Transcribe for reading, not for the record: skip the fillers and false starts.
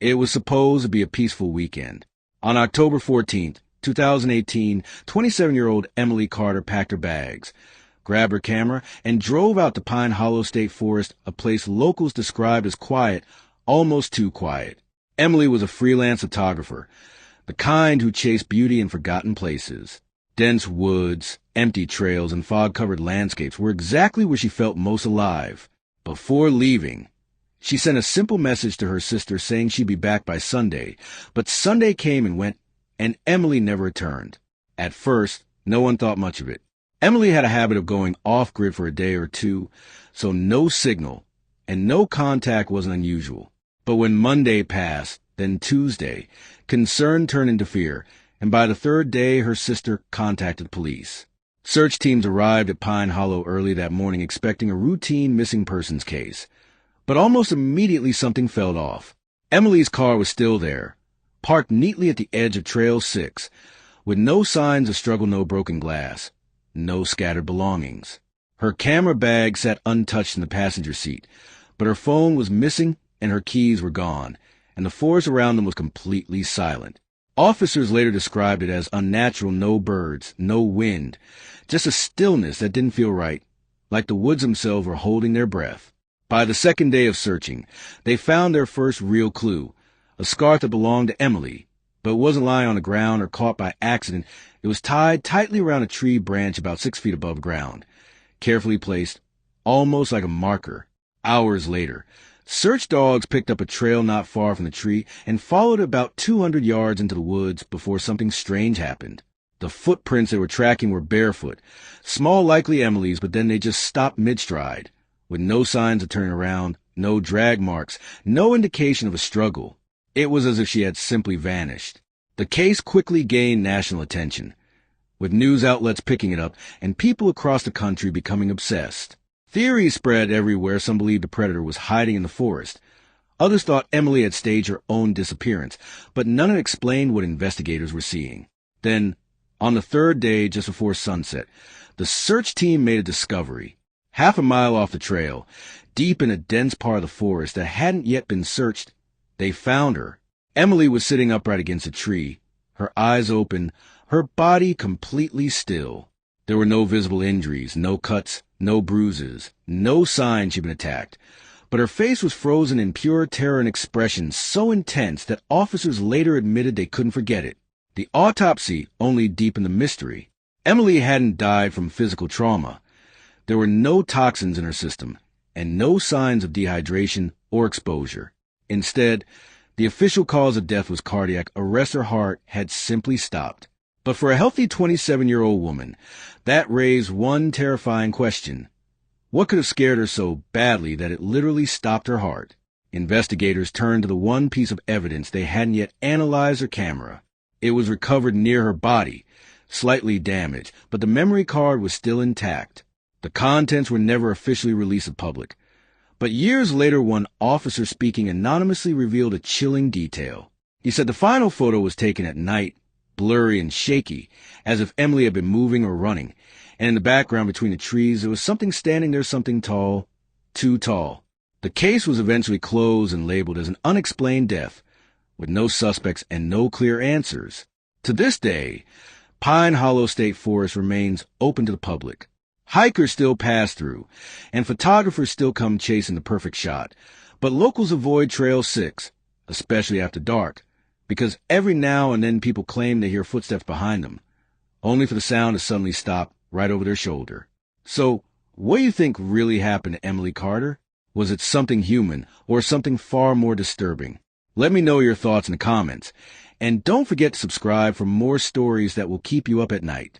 It was supposed to be a peaceful weekend. On October 14th, 2018, 27-year-old Emily Carter packed her bags, grabbed her camera, and drove out to Pine Hollow State Forest, a place locals described as quiet, almost too quiet. Emily was a freelance photographer, the kind who chased beauty in forgotten places. Dense woods, empty trails, and fog-covered landscapes were exactly where she felt most alive. Before leaving, she sent a simple message to her sister saying she'd be back by Sunday, but Sunday came and went, and Emily never returned. At first, no one thought much of it. Emily had a habit of going off-grid for a day or two, so no signal and no contact wasn't unusual. But when Monday passed, then Tuesday, concern turned into fear, and by the third day, her sister contacted police. Search teams arrived at Pine Hollow early that morning expecting a routine missing persons case. But almost immediately something fell off. Emily's car was still there, parked neatly at the edge of Trail 6, with no signs of struggle, no broken glass, no scattered belongings. Her camera bag sat untouched in the passenger seat, but her phone was missing and her keys were gone, and the forest around them was completely silent. Officers later described it as unnatural, no birds, no wind, just a stillness that didn't feel right, like the woods themselves were holding their breath. By the second day of searching, they found their first real clue, a scarf that belonged to Emily, but it wasn't lying on the ground or caught by accident. It was tied tightly around a tree branch about 6 feet above ground, carefully placed, almost like a marker. Hours later, search dogs picked up a trail not far from the tree and followed it about 200 yards into the woods before something strange happened. The footprints they were tracking were barefoot, small, likely Emily's, but then they just stopped mid-stride, with no signs of turning around, no drag marks, no indication of a struggle. It was as if she had simply vanished. The case quickly gained national attention, with news outlets picking it up and people across the country becoming obsessed. Theories spread everywhere. Some believed the predator was hiding in the forest. Others thought Emily had staged her own disappearance, but none had explained what investigators were seeing. Then, on the third day, just before sunset, the search team made a discovery. Half a mile off the trail, deep in a dense part of the forest that hadn't yet been searched, they found her. Emily was sitting upright against a tree, her eyes open, her body completely still. There were no visible injuries, no cuts, no bruises, no sign she'd been attacked. But her face was frozen in pure terror and expression so intense that officers later admitted they couldn't forget it. The autopsy only deepened the mystery. Emily hadn't died from physical trauma. There were no toxins in her system, and no signs of dehydration or exposure. Instead, the official cause of death was cardiac arrest. Her heart had simply stopped. But for a healthy 27-year-old woman, that raised one terrifying question. What could have scared her so badly that it literally stopped her heart? Investigators turned to the one piece of evidence they hadn't yet analyzed: her camera. It was recovered near her body, slightly damaged, but the memory card was still intact. The contents were never officially released to the public. But years later, one officer speaking anonymously revealed a chilling detail. He said the final photo was taken at night, blurry and shaky, as if Emily had been moving or running, and in the background between the trees there was something standing there, something tall, too tall. The case was eventually closed and labeled as an unexplained death, with no suspects and no clear answers. To this day, Pine Hollow State Forest remains open to the public. Hikers still pass through, and photographers still come chasing the perfect shot, but locals avoid Trail 6, especially after dark, because every now and then people claim they hear footsteps behind them, only for the sound to suddenly stop right over their shoulder. So, what do you think really happened to Emily Carter? Was it something human, or something far more disturbing? Let me know your thoughts in the comments, and don't forget to subscribe for more stories that will keep you up at night.